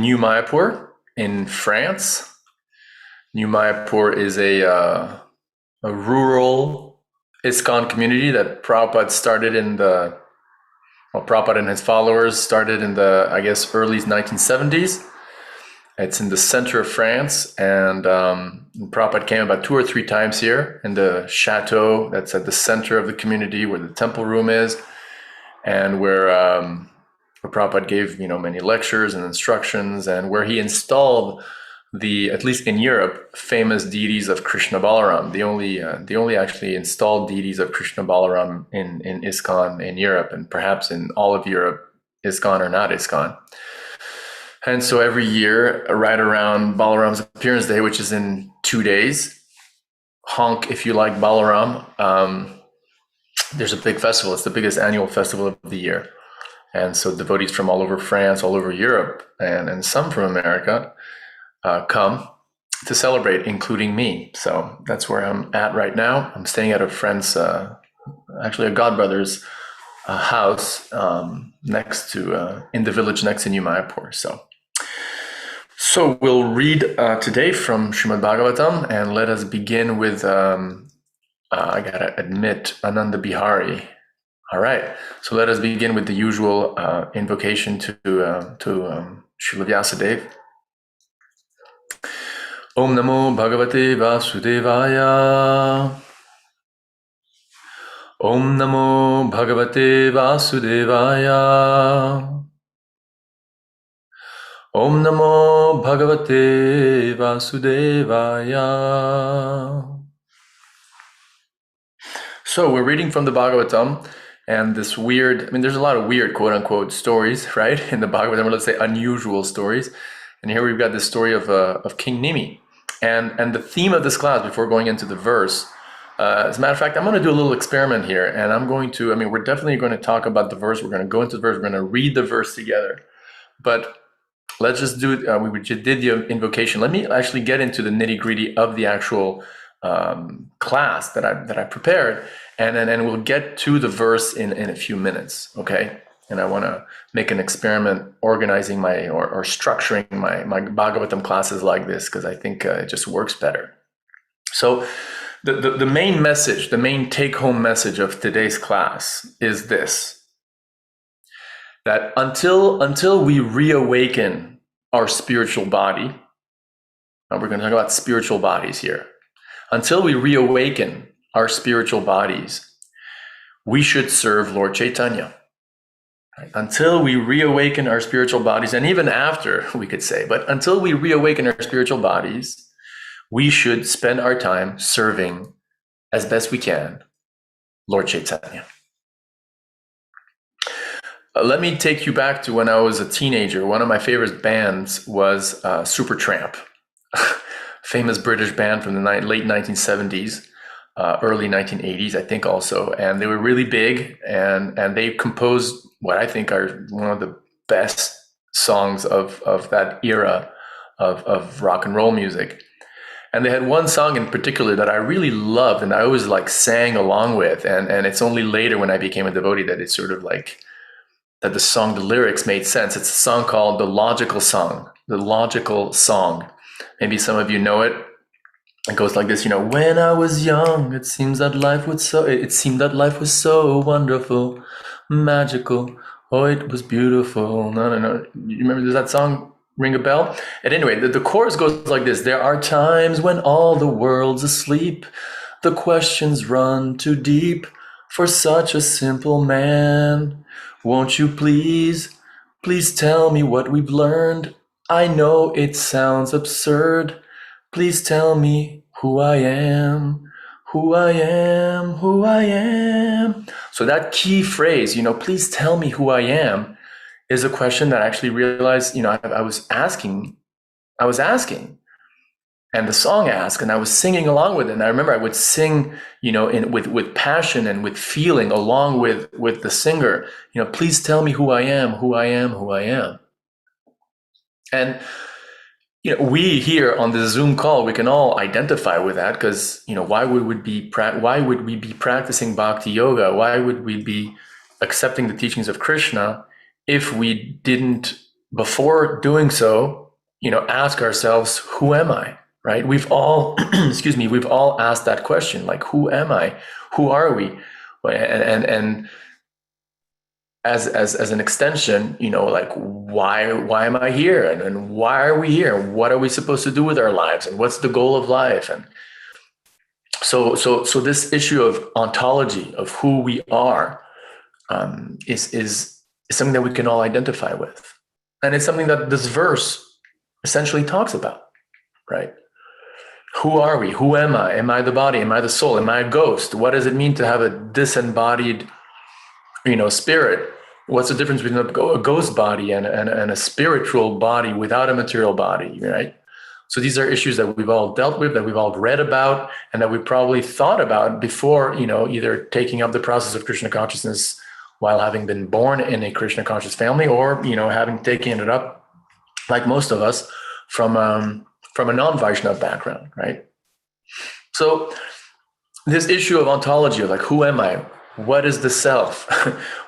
New Mayapur in France. New Mayapur is a rural ISKCON community that Prabhupada started Prabhupada and his followers started in the, I guess, early 1970s. It's in the center of France, and Prabhupada came about 2 or 3 times here in the chateau that's at the center of the community where the temple room is, and where Prabhupada gave many lectures and instructions, and where he installed the, at least in Europe, famous deities of Krishna Balaram, the only actually installed deities of Krishna Balaram in ISKCON in Europe, and perhaps in all of Europe, ISKCON or not ISKCON. And so every year, right around Balaram's appearance day, which is in 2 days, honk if you like Balaram, there's a big festival. It's the biggest annual festival of the year. And so devotees from all over France, all over Europe, and some from America come to celebrate, including me. So that's where I'm at right now. I'm staying at a friend's, actually a godbrother's house next to, in the village next to New Mayapur. So we'll read today from Srimad Bhagavatam, and let us begin with, I gotta admit, Ananda Bihari. All right, so let us begin with the usual invocation to Srila Vyasadeva. Om Namo Bhagavate Vasudevaya. Om Namo Bhagavate Vasudevaya. Om Namo Bhagavate Vasudevaya. So we're reading from the Bhagavatam, and this weird, there's a lot of weird quote unquote stories, right? In the Bhagavatam, or let's say unusual stories. And here we've got the story of King Nimi. And the theme of this class, before going into the verse, as a matter of fact, I'm going to do a little experiment here, and I'm going to, we're definitely going to talk about the verse. We're going to go into the verse. We're going to read the verse together. But let's just do it. We just did the invocation. Let me actually get into the nitty gritty of the actual class that I prepared, and then we'll get to the verse in a few minutes. Okay. And I want to make an experiment organizing or structuring my Bhagavatam classes like this, because I think it just works better. So the main message, the main take-home message of today's class is this: that until we reawaken our spiritual body, and we're going to talk about spiritual bodies here, until we reawaken our spiritual bodies, we should serve Lord Chaitanya. Until we reawaken our spiritual bodies, and even after, we could say, but until we reawaken our spiritual bodies, we should spend our time serving as best we can Lord Chaitanya. Let me take you back to when I was a teenager. One of my favorite bands was Supertramp, famous British band from the late 1970s. Early 1980s, I think also. And they were really big, and they composed what I think are one of the best songs of that era of rock and roll music. And they had one song in particular that I really loved, and I always sang along with. And it's only later when I became a devotee that it's sort of that the lyrics made sense. It's a song called The Logical Song. The Logical Song. Maybe some of you know it. It goes like this, when I was young, it seemed that life was so wonderful, magical. Oh, it was beautiful. No. You remember, does that song ring a bell? And anyway, the chorus goes like this: there are times when all the world's asleep. The questions run too deep for such a simple man. Won't you please tell me what we've learned? I know it sounds absurd. Please tell me who I am, who I am, who I am. So that key phrase, please tell me who I am, is a question that I actually realized, I was asking. And the song asked, and I was singing along with it. And I remember I would sing, with passion and with feeling along with the singer, please tell me who I am, who I am, who I am. And we here on the Zoom call, we can all identify with that, because why would we be practicing bhakti yoga? Why would we be accepting the teachings of Krishna if we didn't before doing so, ask ourselves, who am I? Right? We've all, excuse me, we've all asked that question, like, who am I? Who are we? And as an extension, like, why am I here? And why are we here? What are we supposed to do with our lives? And what's the goal of life? And so this issue of ontology, of who we are, is something that we can all identify with. And it's something that this verse essentially talks about, right? Who are we? Who am I? Am I the body? Am I the soul? Am I a ghost? What does it mean to have a disembodied, spirit? What's the difference between a ghost body and a spiritual body without a material body, right? So these are issues that we've all dealt with, that we've all read about, and that we probably thought about before, either taking up the process of Krishna consciousness while having been born in a Krishna conscious family, or having taken it up, like most of us, from a non-Vaishnav background, right? So this issue of ontology, of like, who am I? What is the self?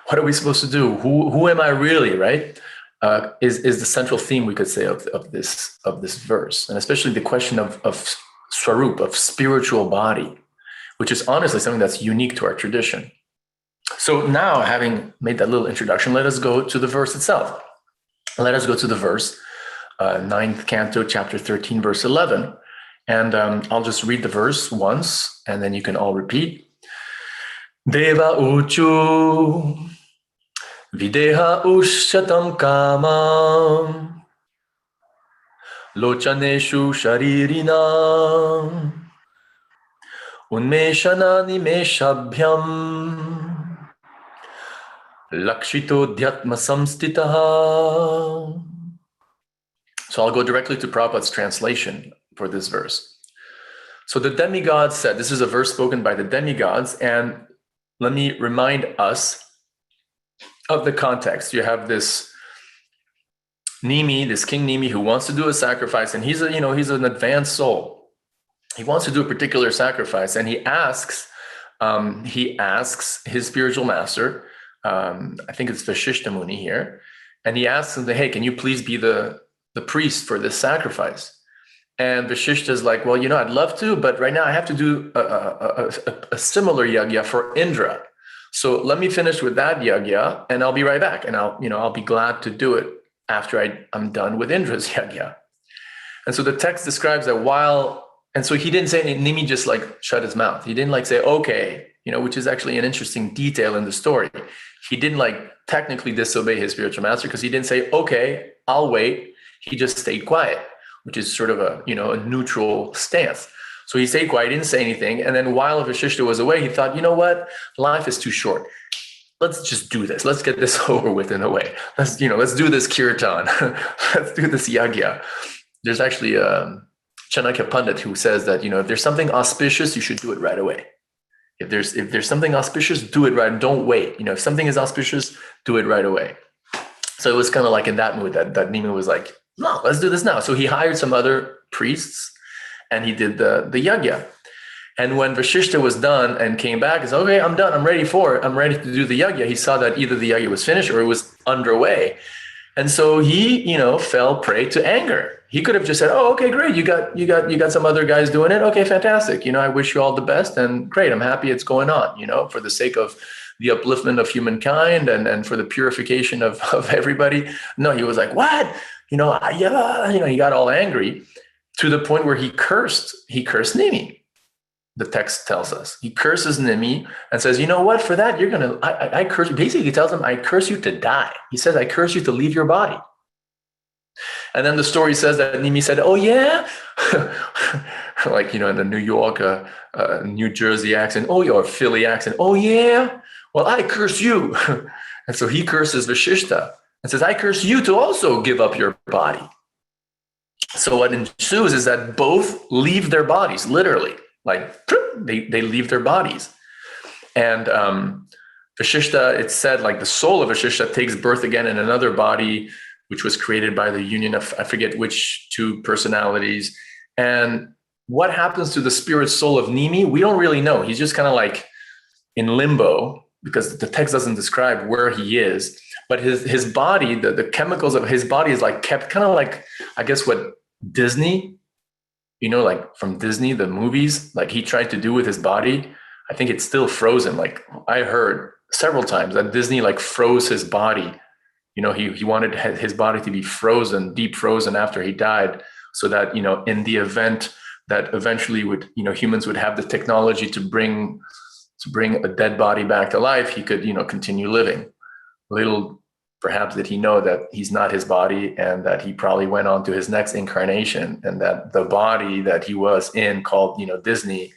What are we supposed to do? Who am I really, right? Is the central theme, we could say, of this verse, and especially the question of swarup, of spiritual body, which is honestly something that's unique to our tradition. So now, having made that little introduction, let us go to the verse itself. Let us go to the verse, 9th canto, chapter 13, verse 11. And I'll just read the verse once, and then you can all repeat. Deva uchu videha ushyatam kamam lochaneshu sharirinam unmeshana nimeshabhyam lakshito dhyatma samstitaha. So I'll go directly to Prabhupada's translation for this verse. So the demigods said, this is a verse spoken by the demigods, and let me remind us of the context. You have this Nimi, this King Nimi, who wants to do a sacrifice, and he's an advanced soul. He wants to do a particular sacrifice, and he asks his spiritual master, I think it's Vashishta Muni here, and he asks him, hey, can you please be the priest for this sacrifice? And Vashishta is like, well, I'd love to, but right now I have to do a similar yagya for Indra. So let me finish with that yagya, and I'll be right back. And I'll be glad to do it after I'm done with Indra's yagya. And so the text describes that and so he didn't say anything. Nimi just like shut his mouth. He didn't like say, okay, which is actually an interesting detail in the story. He didn't like technically disobey his spiritual master, because he didn't say, okay, I'll wait. He just stayed quiet, which is sort of a neutral stance. So he stayed quiet, didn't say anything. And then while Vashishta was away, he thought, you know what? Life is too short. Let's just do this. Let's get this over with in a way. Let's do this kirtan. Let's do this yagya. There's actually a Chanakya Pandit who says that, if there's something auspicious, you should do it right away. If there's something auspicious, do it right. Don't wait. If something is auspicious, do it right away. So it was kind of like in that mood that Nimi was like, no, let's do this now. So he hired some other priests, and he did the yagya. And when Vashishta was done and came back, he said, okay, I'm done. I'm ready to do the yagya. He saw that either the yagya was finished or it was underway. And so he, fell prey to anger. He could have just said, oh, okay, great. You got some other guys doing it. Okay, fantastic. I wish you all the best, and great. I'm happy it's going on, for the sake of the upliftment of humankind and for the purification of everybody. No, he was like, what? He got all angry to the point where he cursed Nimi. The text tells us he curses Nimi and says, you know what, for that, I curse you. Basically, he tells him, I curse you to die. He says, I curse you to leave your body. And then the story says that Nimi said, oh yeah, like, in the New York, New Jersey accent, or Philly accent. Oh yeah, well, I curse you. And so he curses Vashishta and says, I curse you to also give up your body. So what ensues is that both leave their bodies, literally, like they leave their bodies. And Vashishta, it's said, like the soul of Vashishta takes birth again in another body, which was created by the union of, I forget which two personalities. And what happens to the spirit soul of Nimi, we don't really know. He's just kind of like in limbo, because the text doesn't describe where he is. but his body, the chemicals of his body is like kept kind of like, I guess what Disney, like from Disney, the movies, like he tried to do with his body. I think it's still frozen. Like I heard several times that Disney like froze his body. He wanted his body to be frozen, deep frozen after he died, so that, in the event that eventually humans would have the technology to bring a dead body back to life, he could, continue living. Little perhaps did he know that he's not his body, and that he probably went on to his next incarnation, and that the body that he was in, called, Disney,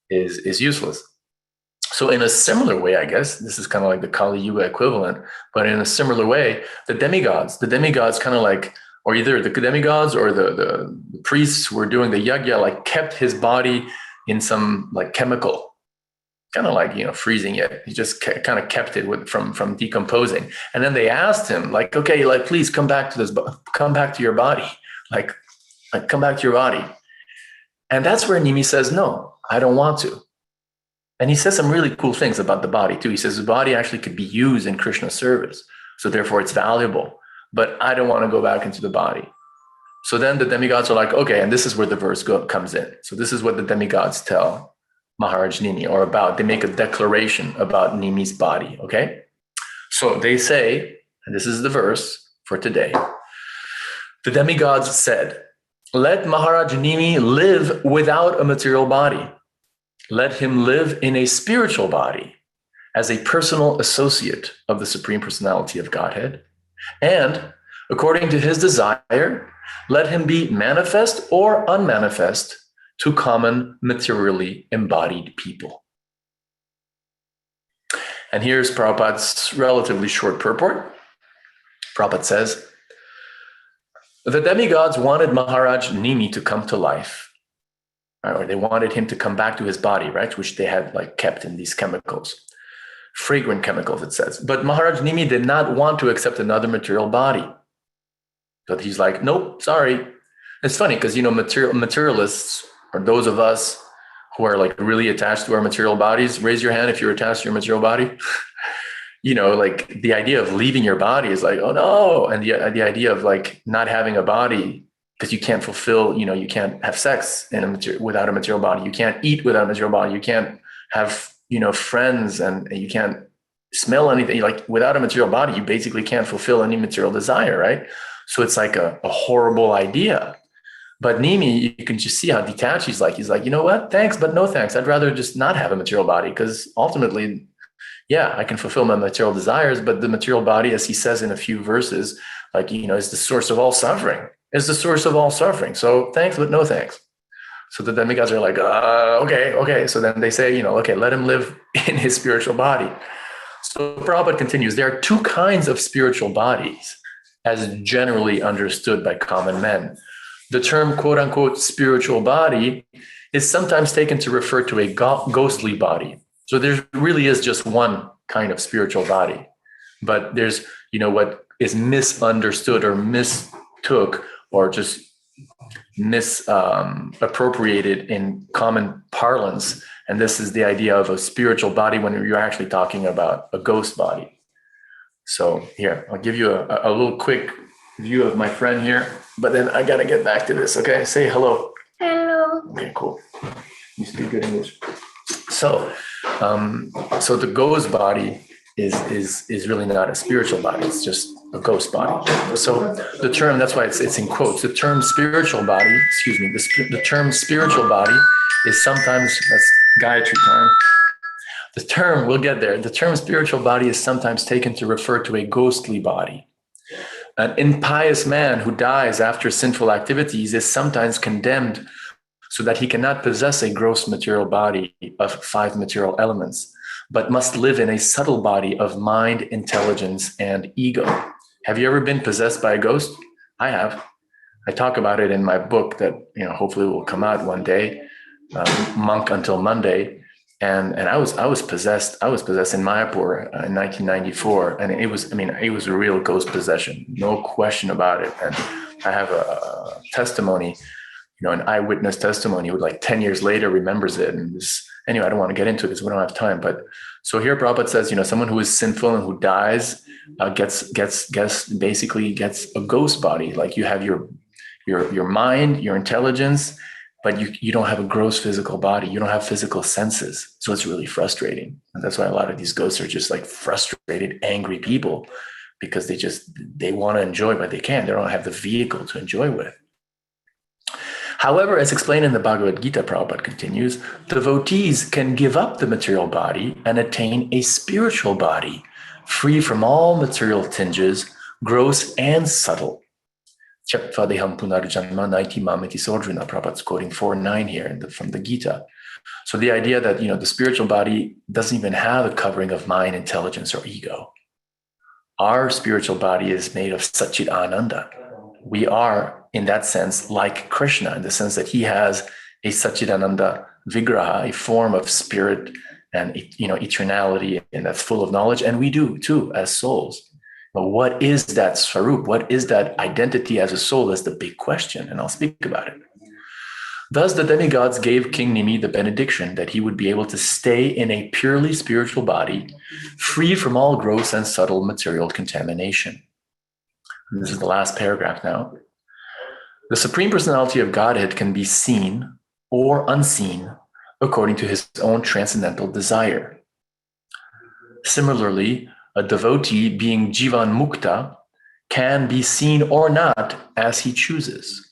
is useless. So in a similar way, I guess, this is kind of like the Kali Yuga equivalent, but in a similar way, the demigods kind of like, or either the demigods or the priests who were doing the yagya, like kept his body in some like chemical, kind of like, freezing it. He just kind of kept it from decomposing. And then they asked him like, okay, like, please come back to your body, like come back to your body. And that's where Nimi says, no, I don't want to. And he says some really cool things about the body too. He says the body actually could be used in Krishna's service, so therefore it's valuable, but I don't want to go back into the body. So then the demigods are like, okay, and this is where the verse comes in. So this is what the demigods tell Maharaj Nimi, or they make a declaration about Nimi's body, okay? So they say, and this is the verse for today, the demigods said, let Maharaj Nimi live without a material body. Let him live in a spiritual body as a personal associate of the Supreme Personality of Godhead. And according to his desire, let him be manifest or unmanifest to common materially embodied people. And here's Prabhupada's relatively short purport. Prabhupada says, the demigods wanted Maharaj Nimi to come to life. Or they wanted him to come back to his body, right? Which they had like kept in these chemicals, fragrant chemicals, it says. But Maharaj Nimi did not want to accept another material body. But he's like, nope, sorry. It's funny because, materialists, or those of us who are like really attached to our material bodies, raise your hand if you're attached to your material body. Like the idea of leaving your body is like, oh no. And the idea of like not having a body, because you can't fulfill, you can't have sex without a material body. You can't eat without a material body. You can't have, friends, and you can't smell anything. Like without a material body, you basically can't fulfill any material desire, right? So it's like a horrible idea. But Nimi, you can just see how detached he's like. He's like, you know what? Thanks, but no thanks. I'd rather just not have a material body, because ultimately, yeah, I can fulfill my material desires, but the material body, as he says in a few verses, like, is the source of all suffering. Is the source of all suffering. So thanks, but no thanks. So the demigods are like, okay. So then they say, okay, let him live in his spiritual body. So Prabhupada continues, there are two kinds of spiritual bodies, as generally understood by common men. The term quote unquote spiritual body is sometimes taken to refer to a ghostly body. So there really is just one kind of spiritual body, but there's, what is misunderstood or mistook or just misappropriated in common parlance. And this is the idea of a spiritual body when you're actually talking about a ghost body. So here, I'll give you a little quick view of my friend here, but then I got to get back to this. Okay. Say hello. Hello. Okay, cool. You speak good English. So the ghost body is really not a spiritual body. It's just a ghost body. So the term, that's why it's in quotes. The term spiritual body, the term spiritual body is sometimes, that's Gayatri time. The term, we'll get there. The term spiritual body is sometimes taken to refer to a ghostly body. An impious man who dies after sinful activities is sometimes condemned so that he cannot possess a gross material body of 5 material elements, but must live in a subtle body of mind, intelligence, and ego. Have you ever been possessed by a ghost? I have. I talk about it in my book that, hopefully will come out one day, Monk Until Monday. And I was possessed. I was possessed in Mayapur in 1994, and it was a real ghost possession, no question about it. And I have a testimony an eyewitness testimony who like 10 years later remembers it. And anyway, I don't want to get into it because we don't have time. But so here Prabhupada says, someone who is sinful and who dies basically gets a ghost body. Like you have your mind, your intelligence, but you don't have a gross physical body. You don't have physical senses. So it's really frustrating. And that's why a lot of these ghosts are just like frustrated, angry people, because they want to enjoy, but they can't. They don't have the vehicle to enjoy with. However, as explained in the Bhagavad Gita, Prabhupada continues, devotees can give up the material body and attain a spiritual body, free from all material tinges, gross and subtle. Chapvadeham punarjanma naiti mamiti sodrina. Prabhupada's quoting 4.9 here from the Gita. So the idea that, the spiritual body doesn't even have a covering of mind, intelligence, or ego. Our spiritual body is made of Satchit Ananda. We are, in that sense, like Krishna, in the sense that he has a Satchidananda Vigraha, a form of spirit and eternality, and that's full of knowledge. And we do too, as souls. But what is that Swarup? What is that identity as a soul is the big question, and I'll speak about it. Thus, the demigods gave King Nimi the benediction that he would be able to stay in a purely spiritual body, free from all gross and subtle material contamination. And this is the last paragraph now. The Supreme Personality of Godhead can be seen or unseen according to his own transcendental desire. Similarly, a devotee being Jivan Mukta can be seen or not as he chooses.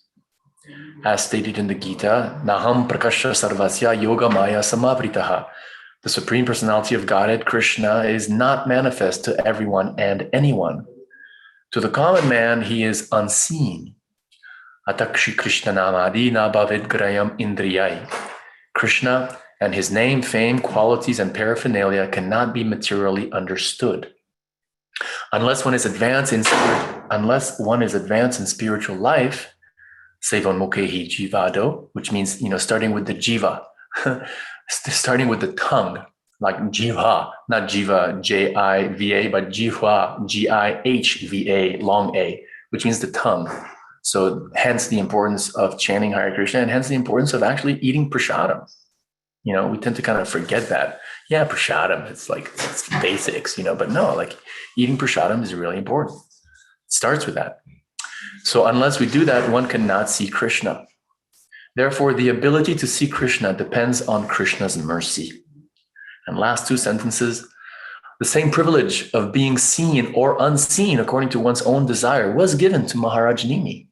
As stated in the Gita, Naham Prakasha Sarvasya Yoga Maya Samavritaha. The Supreme Personality of Godhead, Krishna, is not manifest to everyone and anyone. To the common man, he is unseen. Atakshi Krishna Namadi Nabavid Grayam Indriyai. Krishna and his name, fame, qualities, and paraphernalia cannot be materially understood. Unless one is advanced in spiritual life, Sevon Mukhehi Jivado, which means, starting with the jiva, starting with the tongue, like jiva, not jiva, J-I-V-A, but jihva, G-I-H-V-A, long A, which means the tongue. So hence the importance of chanting Hare Krishna, and hence the importance of actually eating prasadam. We tend to kind of forget that. Yeah, prasadam, it's basics, but no, like eating prasadam is really important. It starts with that. So unless we do that, one cannot see Krishna. Therefore, the ability to see Krishna depends on Krishna's mercy. And last two sentences, the same privilege of being seen or unseen according to one's own desire was given to Maharaj Nimi.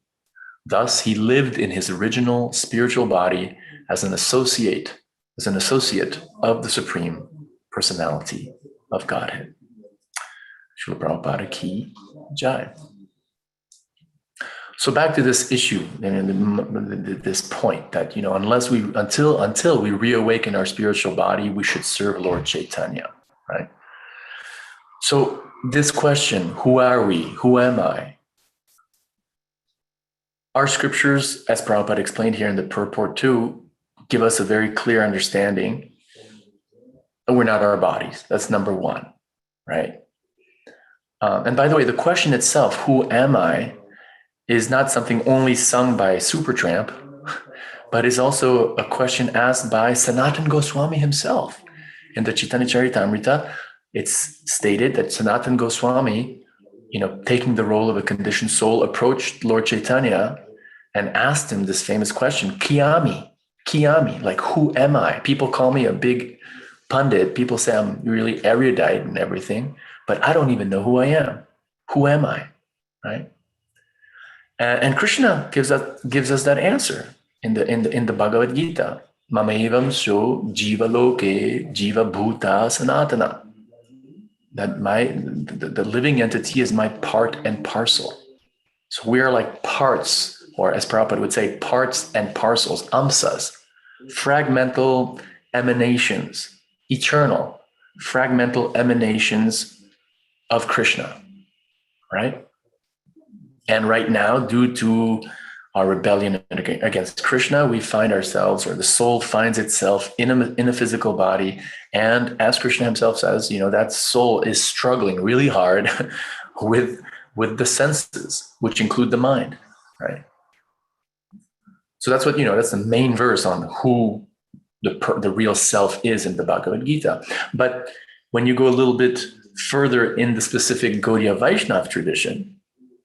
Thus, he lived in his original spiritual body as an associate of the Supreme Personality of Godhead. Srila Prabhupada Ki Jai. So back to this issue, this point that, until we reawaken our spiritual body, we should serve Lord Chaitanya, right? So this question, who are we? Who am I? Our scriptures, as Prabhupada explained here in the purport too, give us a very clear understanding that we're not our bodies. That's number one, right? And by the way, the question itself, who am I, is not something only sung by Supertramp, but is also a question asked by Sanatana Goswami himself. In the Chaitanya Charitamrita, it's stated that Sanatana Goswami, taking the role of a conditioned soul, approached Lord Chaitanya and asked him this famous question, Kiyami, like, who am I? People call me a big pundit. People say I'm really erudite and everything, but I don't even know who I am. Who am I, right? And Krishna gives us that answer in the Bhagavad Gita. Mamaevam so jiva loke jiva bhuta sanatana. That the living entity is my part and parcel. So we are like parts, or as Prabhupada would say, parts and parcels, amsas, fragmental emanations, eternal fragmental emanations of Krishna, right? And right now, due to our rebellion against Krishna, we find ourselves, or the soul finds itself in a physical body. And as Krishna himself says, that soul is struggling really hard with the senses, which include the mind, right? So that's what, that's the main verse on who the real self is in the Bhagavad Gita. But when you go a little bit further in the specific Gaudiya Vaishnava tradition,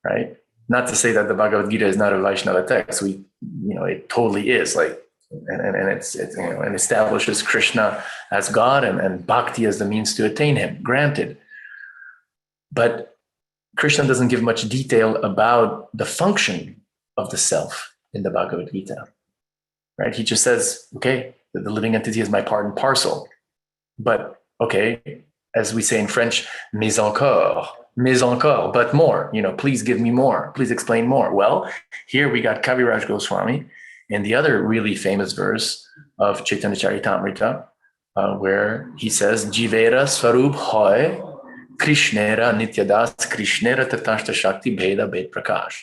right? Not to say that the Bhagavad Gita is not a Vaishnava text. It totally is. Like, and it's and establishes Krishna as God and bhakti as the means to attain him. Granted, but Krishna doesn't give much detail about the function of the self in the Bhagavad Gita, right? He just says, okay, the living entity is my part and parcel. But okay, as we say in French, mais encore, but more, please give me more, please explain more. Well, here we got Kaviraj Goswami in the other really famous verse of Chaitanya Charitamrita, where he says, Jivera Swarup Hoy, Krishnera Nityadas, Krishnera Tatashta Shakti Bheda Bhed Prakash.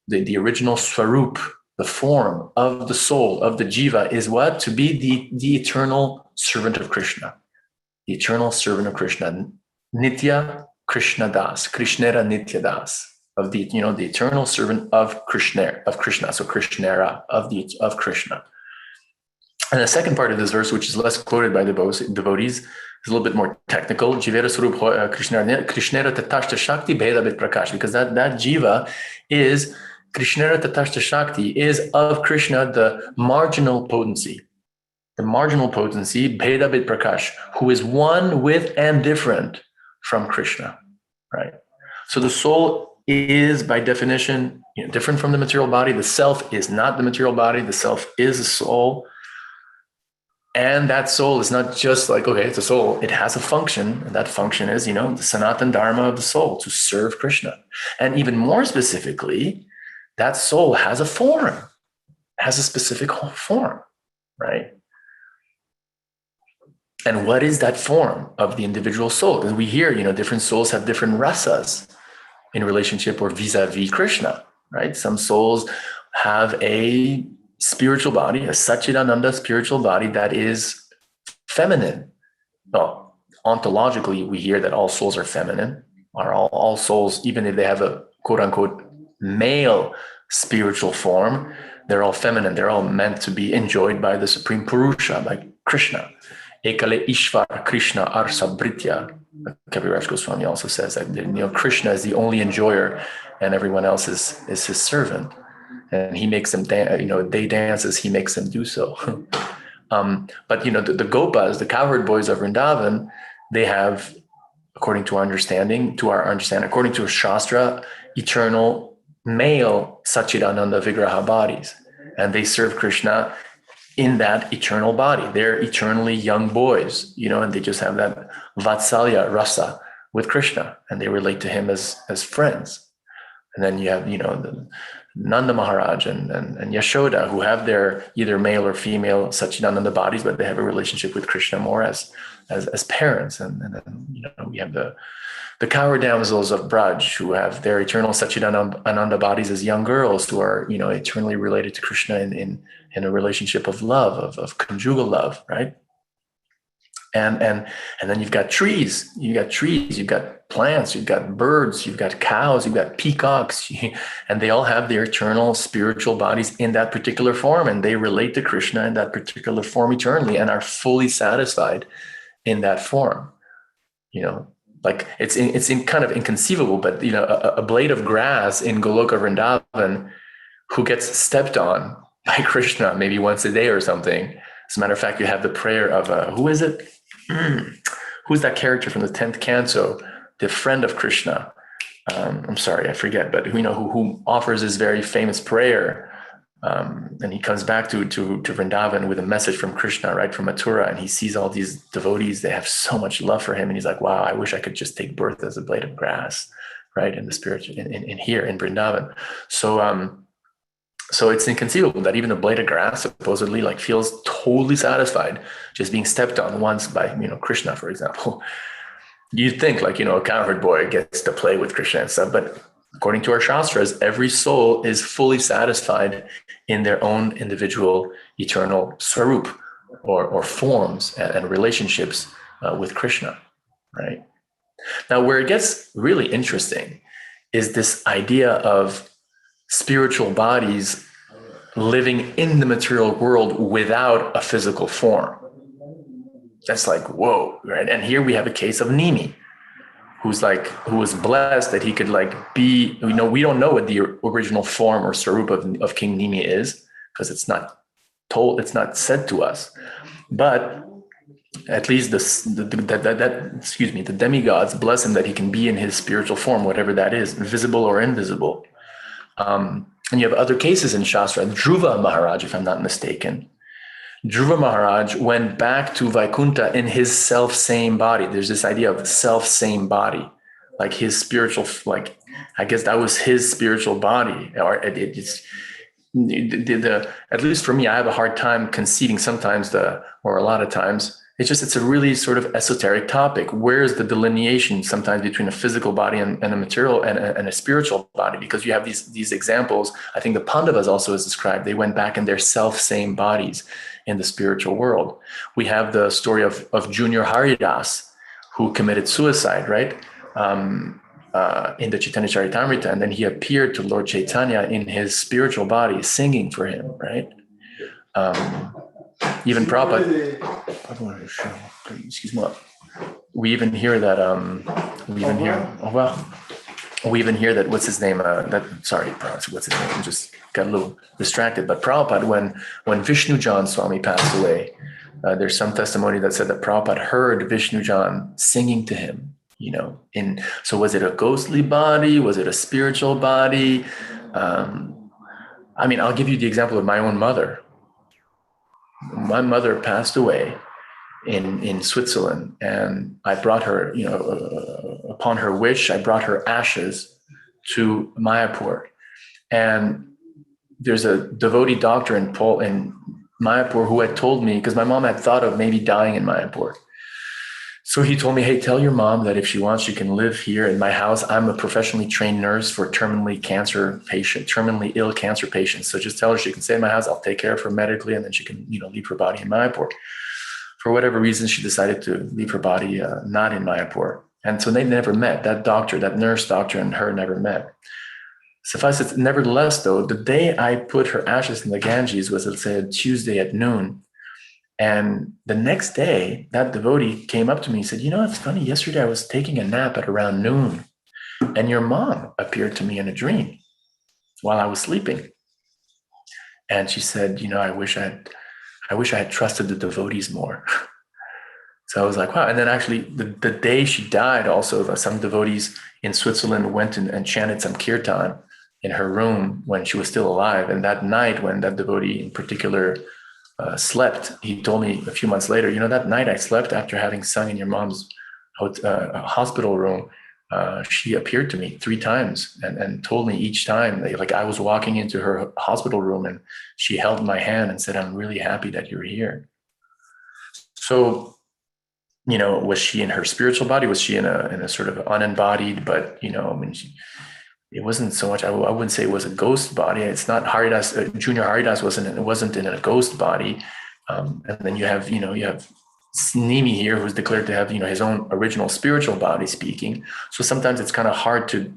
The original Swarup, the form of the soul, of the jiva, is what? To be the eternal servant of Krishna. The eternal servant of Krishna. Nitya Krishna Das, Krishnera Nitya Das, of the eternal servant of Krishna. So Krishnera, of Krishna. And the second part of this verse, which is less quoted by the devotees, is a little bit more technical. Jivera Swarup Krishnera Tatashta Shakti Bheda Bhet Prakash, because that jiva is Krishnera Tatashta Shakti, is of Krishna the marginal potency. The marginal potency, Bheda Bhet Prakash, who is one with and different from Krishna, right? So the soul is, by definition, different from the material body. The self is not the material body. The self is a soul. And that soul is not just like, okay, it's a soul. It has a function. And that function is, the Sanatan Dharma of the soul, to serve Krishna. And even more specifically, that soul has a form, has a specific form, right? And what is that form of the individual soul? Because we hear, different souls have different rasas in relationship or vis-a-vis Krishna, right? Some souls have a spiritual body, a Satchidananda spiritual body that is feminine. Well, ontologically, we hear that all souls are feminine, or all souls, even if they have a quote unquote male spiritual form, they're all feminine. They're all meant to be enjoyed by the Supreme Purusha, by Krishna. Ekale Ishvar Krishna Arsa Britya. Kaviraj Goswami also says that Krishna is the only enjoyer and everyone else is his servant. And he makes them they dance as he makes them do so. But the Gopas, the cowherd boys of Vrindavan, they have, according to our understanding, according to a Shastra, eternal male Satchidananda Vigraha bodies. And they serve Krishna in that eternal body. They're eternally young boys, and they just have that Vatsalya rasa with Krishna, and they relate to him as friends. And then you have, the Nanda Maharaj and Yashoda, who have their either male or female Satchidananda bodies, but they have a relationship with Krishna more as parents. And then, we have the cowherd damsels of Braj, who have their eternal Satchidananda bodies as young girls who are, eternally related to Krishna in a relationship of love, of conjugal love, right? And then you've got trees, you've got plants, you've got birds, you've got cows, you've got peacocks, and they all have their eternal spiritual bodies in that particular form, and they relate to Krishna in that particular form eternally and are fully satisfied in that form. Like it's kind of inconceivable, but a blade of grass in Goloka Vrindavan who gets stepped on by Krishna maybe once a day or something. As a matter of fact, you have the prayer of who is it? Who's that character from the 10th canto, the friend of Krishna? I'm sorry, I forget, but who offers this very famous prayer. And he comes back to Vrindavan with a message from Krishna, right, from Mathura, and he sees all these devotees. They have so much love for him, and he's like, wow, I wish I could just take birth as a blade of grass, right, in the spiritual, in here in Vrindavan. So it's inconceivable that even a blade of grass supposedly feels totally satisfied just being stepped on once by, Krishna, for example. You'd think a cowherd boy gets to play with Krishna and stuff, but according to our Shastras, every soul is fully satisfied in their own individual eternal swarup or forms and relationships with Krishna, right? Now, where it gets really interesting is this idea of spiritual bodies living in the material world without a physical form. That's like, whoa, right? And here we have a case of Nimi, who was blessed that he could like be, we don't know what the original form or sarup of King Nimi is, because it's not said to us. But at least the demigods bless him that he can be in his spiritual form, whatever that is, visible or invisible. And you have other cases in Shastra. Dhruva Maharaj, if I'm not mistaken, Dhruva Maharaj went back to Vaikuntha in his self-same body. There's this idea of self-same body, like his spiritual, like, I guess that was his spiritual body. Or it's, at least for me, I have a hard time conceiving sometimes or a lot of times. It's a really sort of esoteric topic. Where's the delineation sometimes between a physical body and a material and a spiritual body? Because you have these examples. I think the Pandavas also is described. They went back in their self-same bodies in the spiritual world. We have the story of Junior Haridas, who committed suicide, right? In the Chaitanya Charitamrita, and then he appeared to Lord Chaitanya in his spiritual body, singing for him, right? Even Prabhupada, excuse me, we even hear that, we even hear that, what's his name? What's his name? I just got a little distracted. But Prabhupada, when Vishnu Jan Swami passed away, there's some testimony that said that Prabhupada heard Vishnu Jan singing to him, so was it a ghostly body? Was it a spiritual body? I'll give you the example of my own mother. My mother passed away in Switzerland, and I brought her, upon her wish, I brought her ashes to Mayapur. And there's a devotee doctor in Mayapur who had told me, because my mom had thought of maybe dying in Mayapur. So he told me, hey, tell your mom that if she wants, she can live here in my house. I'm a professionally trained nurse for terminally ill cancer patients. So just tell her she can stay in my house. I'll take care of her medically, and then she can, leave her body in Mayapur. For whatever reason, she decided to leave her body not in Mayapur. And so they never met. That nurse doctor and her never met. Suffice it, nevertheless, though, the day I put her ashes in the Ganges was, let's say, a Tuesday at noon. And the next day, that devotee came up to me and said, it's funny, yesterday I was taking a nap at around noon, and your mom appeared to me in a dream while I was sleeping. And she said, I wish I had trusted the devotees more. So I was like, wow. And then actually the day she died, also some devotees in Switzerland went and chanted some kirtan in her room when she was still alive. And that night, when that devotee in particular slept, he told me a few months later, that night I slept after having sung in your mom's hospital room. She appeared to me 3 times and told me each time, like I was walking into her hospital room and she held my hand and said, I'm really happy that you're here. So, was she in her spiritual body? Was she in a sort of unembodied, but, it wasn't so much, I wouldn't say it was a ghost body. It's not Haridas, Junior Haridas wasn't in a ghost body. And then you have Nimi here, who's declared to have, his own original spiritual body speaking. So sometimes it's kind of hard to,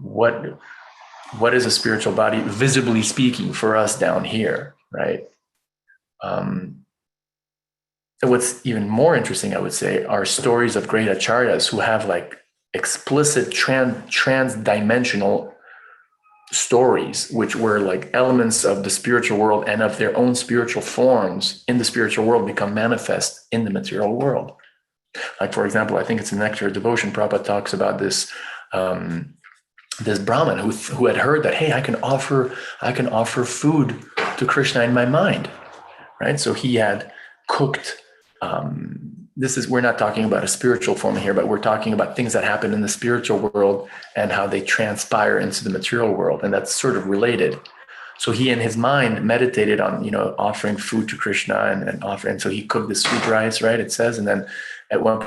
what is a spiritual body visibly speaking for us down here, right? What's even more interesting, I would say, are stories of great acharyas who have like explicit trans-dimensional stories, which were like elements of the spiritual world and of their own spiritual forms in the spiritual world become manifest in the material world. Like, for example, I think it's in Nectar of Devotion, Prabhupada talks about this this Brahmin who had heard that, hey, I can offer food to Krishna in my mind, right? So he had cooked. We're not talking about a spiritual form here, but we're talking about things that happen in the spiritual world and how they transpire into the material world. And that's sort of related. So he in his mind meditated on, offering food to Krishna and so he cooked the sweet rice, right? It says, and then at one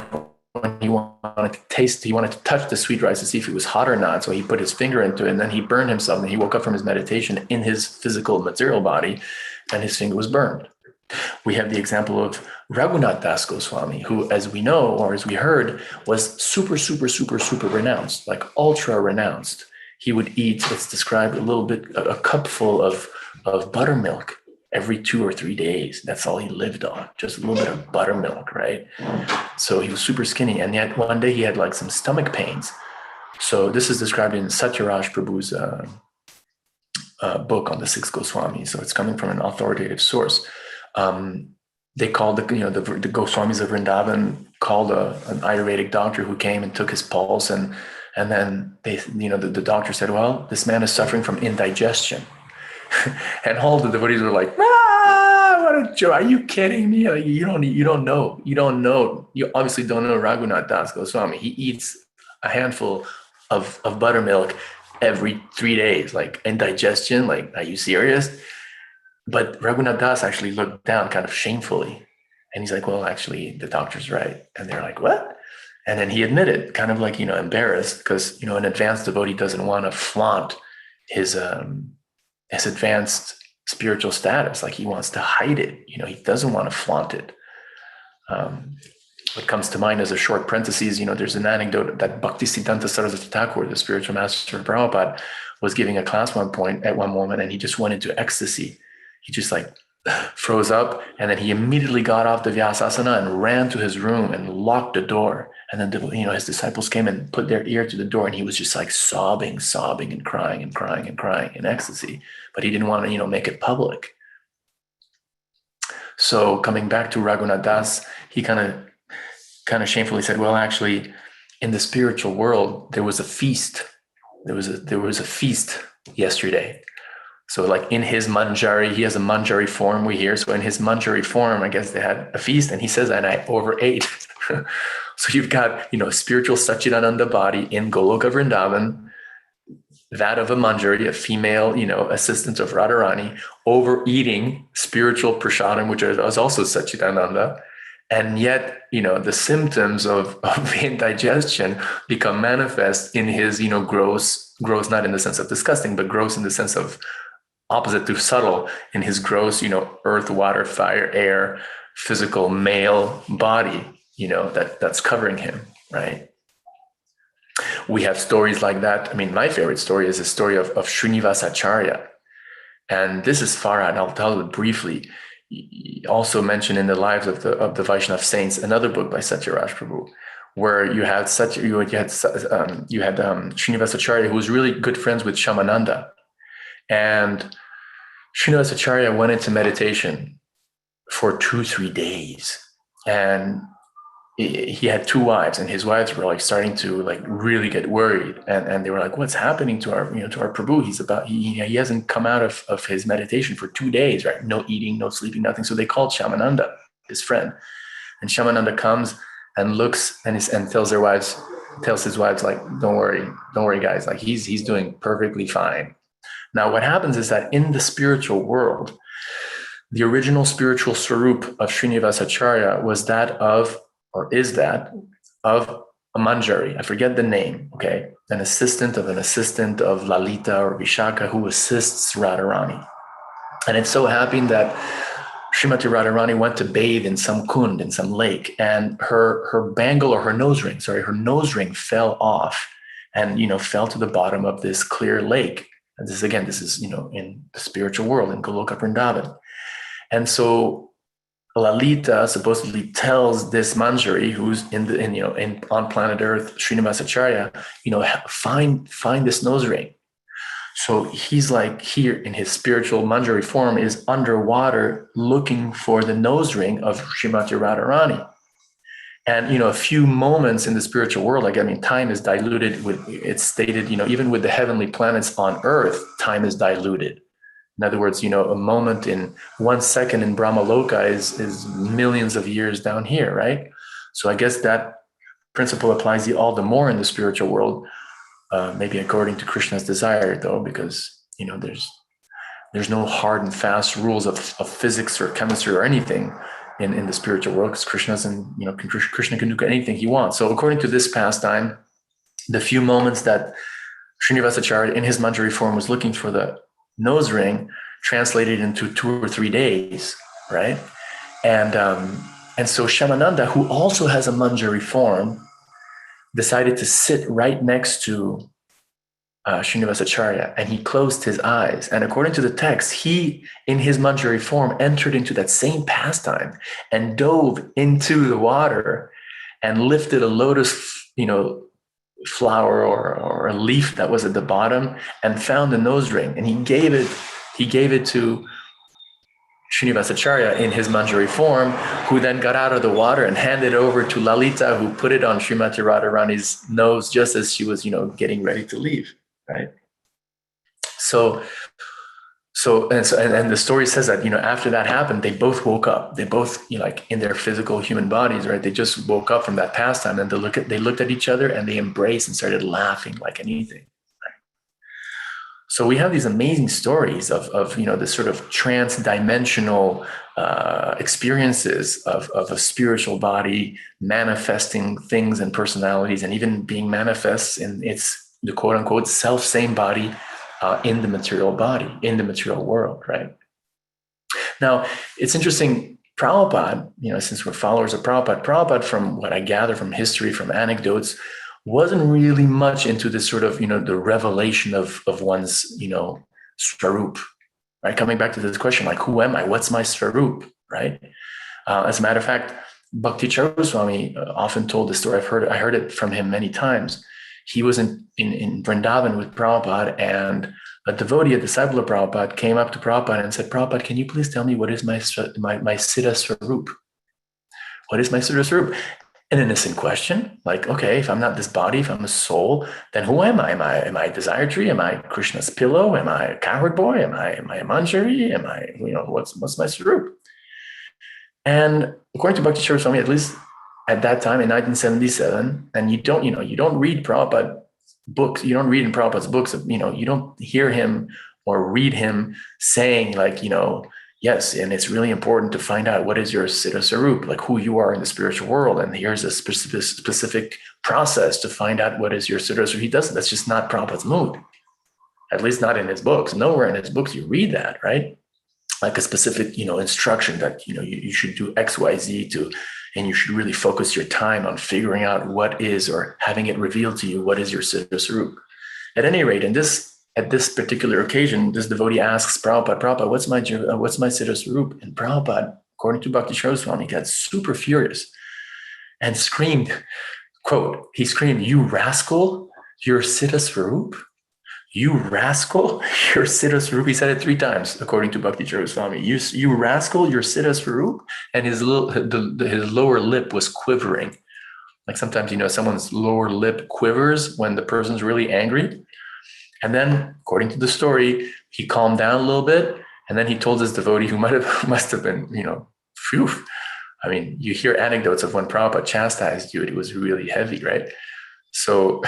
point he wanted to touch the sweet rice to see if it was hot or not. So he put his finger into it and then he burned himself, and he woke up from his meditation in his physical material body and his finger was burned. We have the example of Raghunath Das Goswami, who, as we know, or as we heard, was super, super, super, super renounced, like ultra renounced. he would eat, it's described, a cupful of buttermilk every 2 or 3 days. That's all he lived on, just a little bit of buttermilk, right? So he was super skinny. And yet one day he had like some stomach pains. So this is described in Satyaraj Prabhu's book on the six Goswamis. So it's coming from an authoritative source. They called the Goswamis of Vrindavan called an Ayurvedic doctor who came and took his pulse, and then the doctor said, well, this man is suffering from indigestion. And all the devotees were like, what a joke. Are you kidding me? Like, you don't know. You obviously don't know Raghunath Das Goswami. He eats a handful of buttermilk every 3 days, like indigestion. Like, are you serious? But Raghunath Das actually looked down kind of shamefully. And he's like, well, actually, the doctor's right. And they're like, what? And then he admitted, kind of like, embarrassed, because, an advanced devotee doesn't want to flaunt his advanced spiritual status. Like, he wants to hide it. He doesn't want to flaunt it. What comes to mind as a short parenthesis, there's an anecdote that Bhaktisiddhanta Saraswati Thakur, the spiritual master of Prabhupada, was giving a class at one moment, and he just went into ecstasy. He just like froze up, and then he immediately got off the Vyasasana and ran to his room and locked the door. And then his disciples came and put their ear to the door, and he was just like sobbing and crying in ecstasy. But he didn't want to, make it public. So coming back to Raghunath Das, he kind of shamefully said, well, actually, in the spiritual world, there was a feast. There was a feast yesterday. So like in his manjari, he has a manjari form we hear. So in his manjari form, I guess they had a feast, and he says, and I overate. So you've got, spiritual Satchidananda body in Goloka Vrindavan, that of a manjari, a female, assistant of Radharani, overeating spiritual prasadam, which is also Satchidananda. And yet, the symptoms of indigestion become manifest in his, gross, not in the sense of disgusting, but gross in the sense of opposite to subtle, in his gross, earth, water, fire, air, physical male body, that's covering him, right? We have stories like that. I mean, my favorite story is the story of Srinivasacharya. And this is far out, and I'll tell it briefly. Also mentioned in the Lives of the Vaishnav Saints, another book by Satyaraj Prabhu, where you had Srinivasacharya, who was really good friends with Shamananda. And Srinivasacharya went into meditation for 2-3 days. And he had 2 wives, and his wives were like starting to like really get worried. And they were like, what's happening to our Prabhu? He hasn't come out of his meditation for 2 days, right? No eating, no sleeping, nothing. So they called Shamananda, his friend. And Shamananda comes and looks and tells his wives, like, don't worry, guys. Like, he's doing perfectly fine. Now, what happens is that in the spiritual world, the original spiritual swarup of Srinivasacharya is that of a manjari. I forget the name, okay? An assistant of Lalita or Vishaka, who assists Radharani. And it so happened that Srimati Radharani went to bathe in some kund, in some lake, and her bangle, or her nose ring fell off and, fell to the bottom of this clear lake. And this is, in the spiritual world, in Goloka Vrindavan. And so Lalita supposedly tells this manjari, who's on planet Earth, Srinivasacharya, find this nose ring. So he's like here in his spiritual manjari form is underwater looking for the nose ring of Srimati Radharani. And, a few moments in the spiritual world, time is diluted it's stated, even with the heavenly planets on Earth, time is diluted. In other words, a moment in 1 second in Brahmaloka is millions of years down here, right? So I guess that principle applies all the more in the spiritual world, maybe according to Krishna's desire, though, because, there's no hard and fast rules of physics or chemistry or anything in the spiritual world, because Krishna can do anything he wants. So according to this pastime, the few moments that Srinivasacharya in his manjari form was looking for the nose ring translated into 2 or 3 days, right? And so Shamananda, who also has a manjari form, decided to sit right next to Srinivasacharya, and he closed his eyes. And according to the text, he, in his Manjari form, entered into that same pastime and dove into the water and lifted a lotus, flower or a leaf that was at the bottom and found a nose ring, and he gave it to Srinivasacharya in his Manjari form, who then got out of the water and handed it over to Lalita, who put it on Srimati Radharani's nose just as she was, getting ready to leave, right? So and the story says that, after that happened, they both woke up. They both, like in their physical human bodies, right? They just woke up from that pastime, and they looked at each other and they embraced and started laughing like anything. So we have these amazing stories of this sort of trans-dimensional experiences of a spiritual body manifesting things and personalities, and even being manifest in the quote unquote self-same body in the material body, in the material world, right? Now, it's interesting, Prabhupada, since we're followers of Prabhupada, from what I gather from history, from anecdotes, wasn't really much into this sort of, the revelation of one's, swarup, right? Coming back to this question, like, who am I? What's my swarup, right? As a matter of fact, Bhakti Charuswami often told this story. I heard it from him many times. He was in Vrindavan with Prabhupada, and a devotee, a disciple of Prabhupada, came up to Prabhupada and said, Prabhupada, can you please tell me what is my Siddha Swarup? What is my Siddha Swarup? An innocent question, like, okay, if I'm not this body, if I'm a soul, then who am I? Am I a desire tree? Am I Krishna's pillow? Am I a cowherd boy? Am I a manjari? Am I, what's my Swarup? And according to Bhakti Swami, at least at that time in 1977, and you don't read Prabhupada books, you don't read in Prabhupada's books, you don't hear him or read him saying like, yes, and it's really important to find out what is your Siddha Swarup, like who you are in the spiritual world, and here's a specific process to find out what is your Siddha Swarup. He doesn't. That's just not Prabhupada's mood, at least not in his books. Nowhere in his books you read that, right? Like a specific, instruction that, you should do X, Y, Z and you should really focus your time on figuring out what is, or having it revealed to you, what is your Siddha Swarup. At any rate, at this particular occasion, this devotee asks Prabhupada, what's my Siddha Swarup? And Prabhupada, according to Bhakti Swami, got super furious and screamed, quote, he screamed, "You rascal, your Siddha Swarup? You rascal, your Siddha Swarup." He said it 3 times, according to Bhakti Swami. You rascal, your Siddha Swarup? And his lower lip was quivering. Like sometimes, someone's lower lip quivers when the person's really angry. And then, according to the story, he calmed down a little bit, and then he told his devotee, who must have been, phew. I mean, you hear anecdotes of when Prabhupada chastised you, it was really heavy, right? So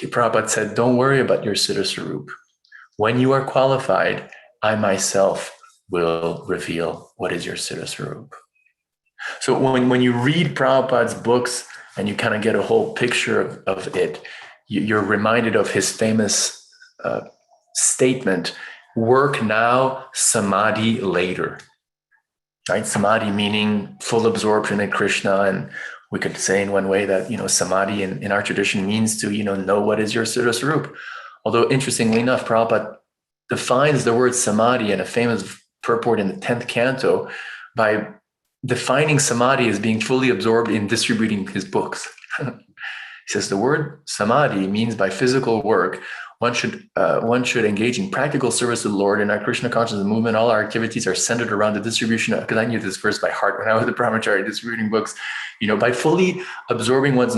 Prabhupada said, don't worry about your Siddha Swarup. When you are qualified, I myself will reveal what is your Siddha Swarup. So when you read Prabhupada's books and you kind of get a whole picture of it, you're reminded of his famous statement, work now, samadhi later. Right? Samadhi meaning full absorption in Krishna. And we could say in one way that, samadhi in our tradition means to, know what is your Siddha Swarup. Although interestingly enough, Prabhupada defines the word samadhi in a famous purport in the 10th canto by defining samadhi as being fully absorbed in distributing his books. He says the word samadhi means by physical work, one should engage in practical service to the Lord. In our Krishna consciousness movement, all our activities are centered around the distribution of, because I knew this verse by heart when I was a brahmachari distributing books, by fully absorbing one's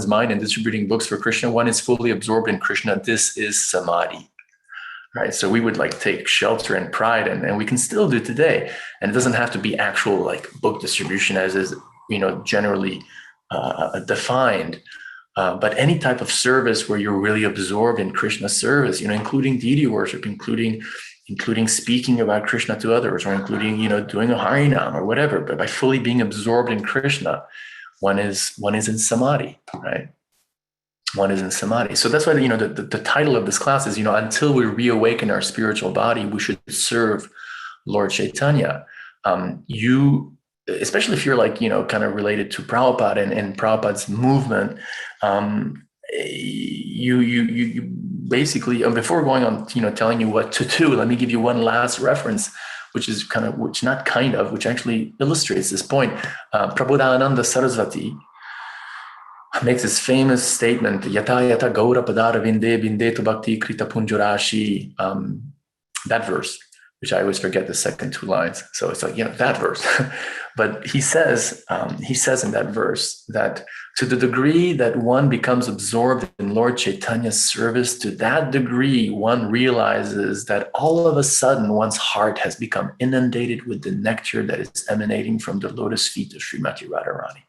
mind and distributing books for Krishna, one is fully absorbed in Krishna. This is samadhi. Right. So we would take shelter and pride, and we can still do today. And it doesn't have to be actual book distribution as is, generally defined. But any type of service where you're really absorbed in Krishna service, including deity worship, including speaking about Krishna to others, or including, doing a Harinam or whatever, but by fully being absorbed in Krishna, one is in samadhi, right? One is in samadhi. So that's why, the title of this class is, until we reawaken our spiritual body, we should serve Lord Chaitanya. Especially if you're kind of related to Prabhupada and Prabhupada's movement, you basically, before going on, telling you what to do, let me give you one last reference, which actually illustrates this point. Prabodhananda Saraswati makes this famous statement, Yata Yata Gaura Padara Vinde Vindetu Bhakti Krita Punjarashi, that verse, which I always forget the second two lines. So it's like, that verse. But he says in that verse that to the degree that one becomes absorbed in Lord Chaitanya's service, to that degree, one realizes that all of a sudden one's heart has become inundated with the nectar that is emanating from the lotus feet of Srimati Radharani.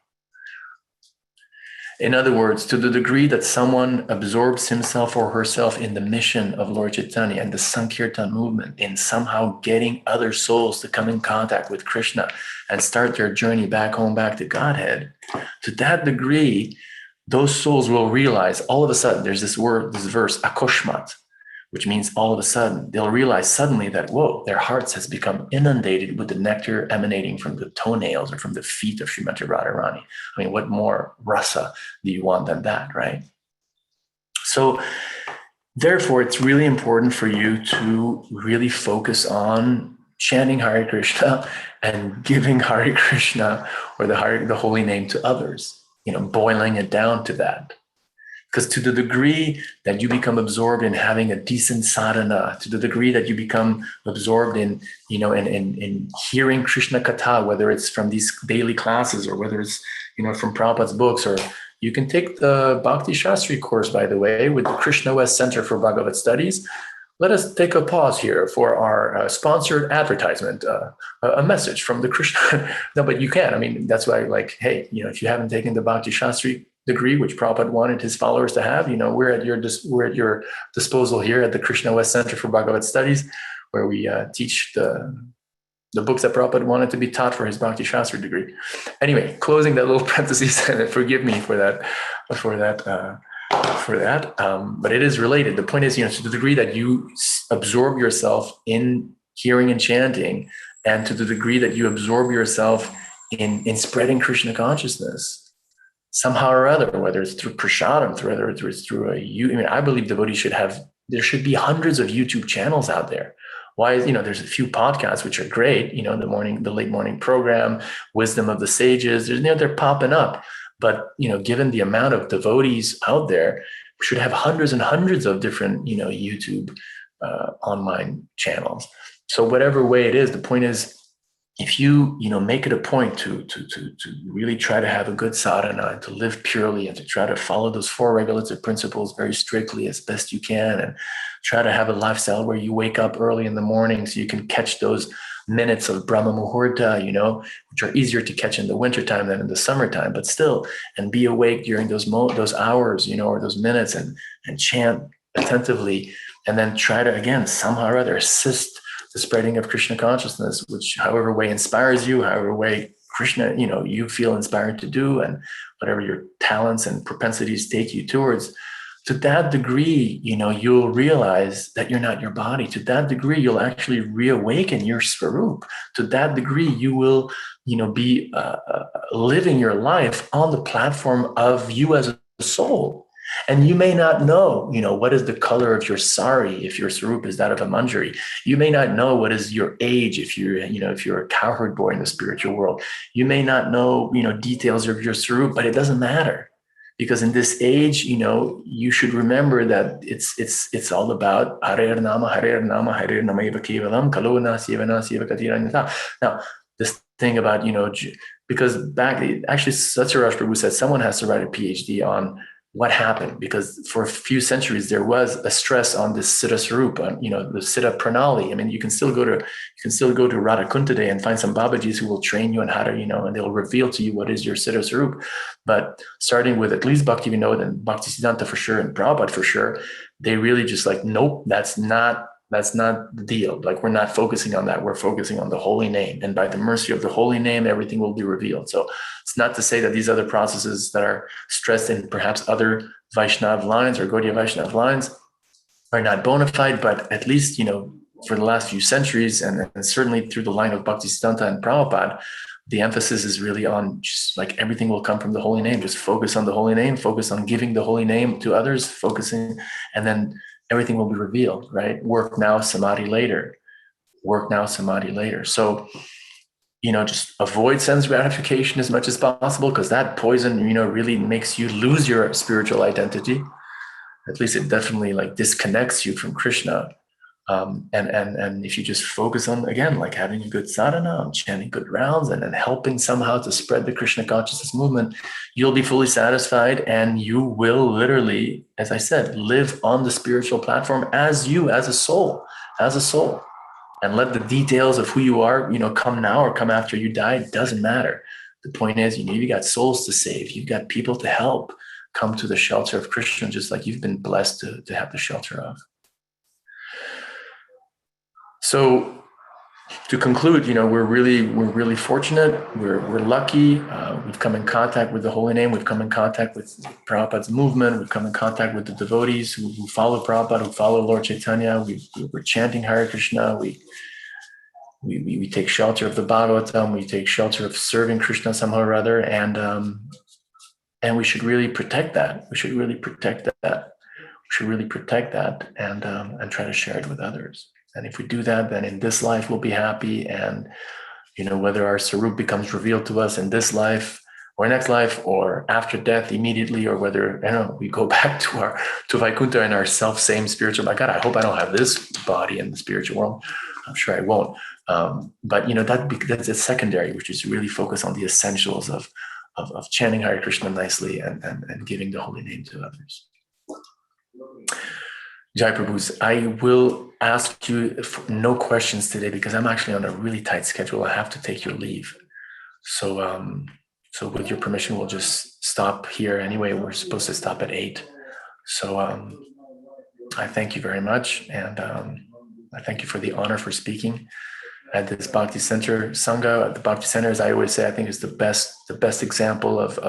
In other words, to the degree that someone absorbs himself or herself in the mission of Lord Chaitanya and the Sankirtan movement, in somehow getting other souls to come in contact with Krishna and start their journey back home, back to Godhead, to that degree, those souls will realize all of a sudden, there's this verse, akoshmat, which means all of a sudden, they'll realize suddenly that, whoa, their hearts has become inundated with the nectar emanating from the toenails or from the feet of Srimati Radharani. I mean, what more rasa do you want than that, right? So therefore, it's really important for you to really focus on chanting Hare Krishna and giving Hare Krishna or the holy name to others, boiling it down to that. Because to the degree that you become absorbed in having a decent sadhana, to the degree that you become absorbed in hearing Krishna Katha, whether it's from these daily classes or whether it's, from Prabhupada's books, or you can take the Bhakti Shastri course, by the way, with the Krishna West Center for Bhagavad Studies. Let us take a pause here for our sponsored advertisement, a message from the Krishna. No, but you can. I mean, that's why, hey, if you haven't taken the Bhakti Shastri degree, which Prabhupada wanted his followers to have, we're at your disposal here at the Krishna West Center for Bhagavad Studies, where we teach the books that Prabhupada wanted to be taught for his Bhakti Shastri degree. Anyway, closing that little parenthesis, and forgive me for that. But it is related. The point is, to the degree that you absorb yourself in hearing and chanting, and to the degree that you absorb yourself in spreading Krishna consciousness, somehow or other, whether it's through prasadam, whether it's through I believe devotees there should be hundreds of YouTube channels out there. Why is, there's a few podcasts which are great, the late morning program, Wisdom of the Sages, they're popping up. But, given the amount of devotees out there, we should have hundreds and hundreds of different, YouTube online channels. So whatever way it is, the point is, if you, make it a point to really try to have a good sadhana and to live purely and to try to follow those 4 regulative principles very strictly as best you can, and try to have a lifestyle where you wake up early in the morning so you can catch those minutes of Brahma Muhurta, which are easier to catch in the wintertime than in the summertime, but still, and be awake during those hours, or those minutes, and chant attentively, and then try to, again, somehow or other assist the spreading of Krishna consciousness, which however way inspires you, however way Krishna, you feel inspired to do, and whatever your talents and propensities take you towards. To that degree, you'll realize that you're not your body. To that degree, you'll actually reawaken your swarup. To that degree, you will, be living your life on the platform of you as a soul. And you may not know, what is the color of your sari if your swarup is that of a manjari. You may not know what is your age if you're a cowherd boy in the spiritual world. You may not know, details of your swarup, but it doesn't matter. Because in this age, you should remember that it's all about Hare Nama, Hare Nama, Hare Namaiva Kevalam, Kalona Sievana Sieva Katiranyata. Now, this thing about, because actually Satyaraj Prabhu said someone has to write a PhD on what happened, because for a few centuries there was a stress on this Siddha Sarupa, the Siddha Pranali. I mean, you can still go to Radhakunta today and find some Babajis who will train you on how to, and they'll reveal to you what is your Siddha Sarup. But starting with at least Bhakti Vinod and Bhakti Siddhanta for sure, and Prabhupada for sure, they really just nope, that's not the deal. We're not focusing on that. We're focusing on the holy name. And by the mercy of the holy name, everything will be revealed. So it's not to say that these other processes that are stressed in perhaps other Vaishnav lines or Gaudiya Vaishnav lines are not bona fide, but at least, for the last few centuries, and certainly through the line of Bhakti Siddhanta and Prabhupada, the emphasis is really on just like everything will come from the holy name. Just focus on the holy name, focus on giving the holy name to others, focusing, and then everything will be revealed, right? Work now, samadhi later. Work now, samadhi later. So, just avoid sense gratification as much as possible, because that poison, really makes you lose your spiritual identity. At least it definitely like disconnects you from Krishna. And if you just focus on, again, like having a good sadhana, chanting good rounds, and then helping somehow to spread the Krishna consciousness movement, you'll be fully satisfied, and you will literally, as I said, live on the spiritual platform as you, as a soul, and let the details of who you are, come now or come after you die. It doesn't matter. The point is, you got souls to save. You've got people to help come to the shelter of Krishna, just like you've been blessed to have the shelter of. So to conclude, we're really fortunate. We're lucky. We've come in contact with the holy name. We've come in contact with Prabhupada's movement. We've come in contact with the devotees who follow Prabhupada, who follow Lord Chaitanya. We're chanting Hare Krishna. We take shelter of the Bhagavatam. We take shelter of serving Krishna somehow or other, and we should really protect that. We should really protect that. And try to share it with others. And if we do that, then in this life we'll be happy. And whether our Sarup becomes revealed to us in this life or next life or after death immediately, or whether we go back to Vaikuntha in our self-same spiritual. My God, I hope I don't have this body in the spiritual world. I'm sure I won't. But that's a secondary, which is really focus on the essentials of chanting Hare Krishna nicely and giving the holy name to others. Jai Prabhus, I will ask you no questions today because I'm actually on a really tight schedule. I have to take your leave. So with your permission, we'll just stop here anyway. We're supposed to stop at 8. So I thank you very much. And I thank you for the honor for speaking at this Bhakti Center Sangha. The Bhakti Center, as I always say, I think is the best example of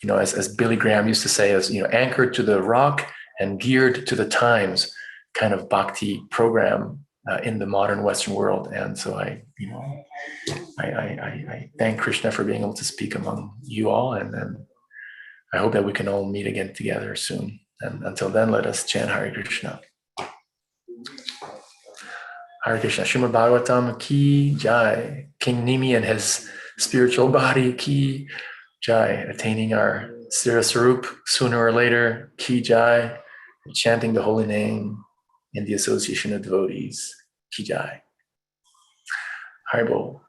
as Billy Graham used to say, as anchored to the rock and geared to the times kind of bhakti program in the modern Western world. And so I thank Krishna for being able to speak among you all. And then I hope that we can all meet again together soon. And until then, let us chant Hare Krishna. Hare Krishna. Srimad Bhagavatam ki jai. King Nimi and his spiritual body ki jai. Attaining our Sira Sarup sooner or later ki jai. Chanting the holy name in the association of devotees ki jai. Haribol.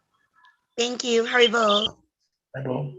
Thank you. Haribol. Haribol.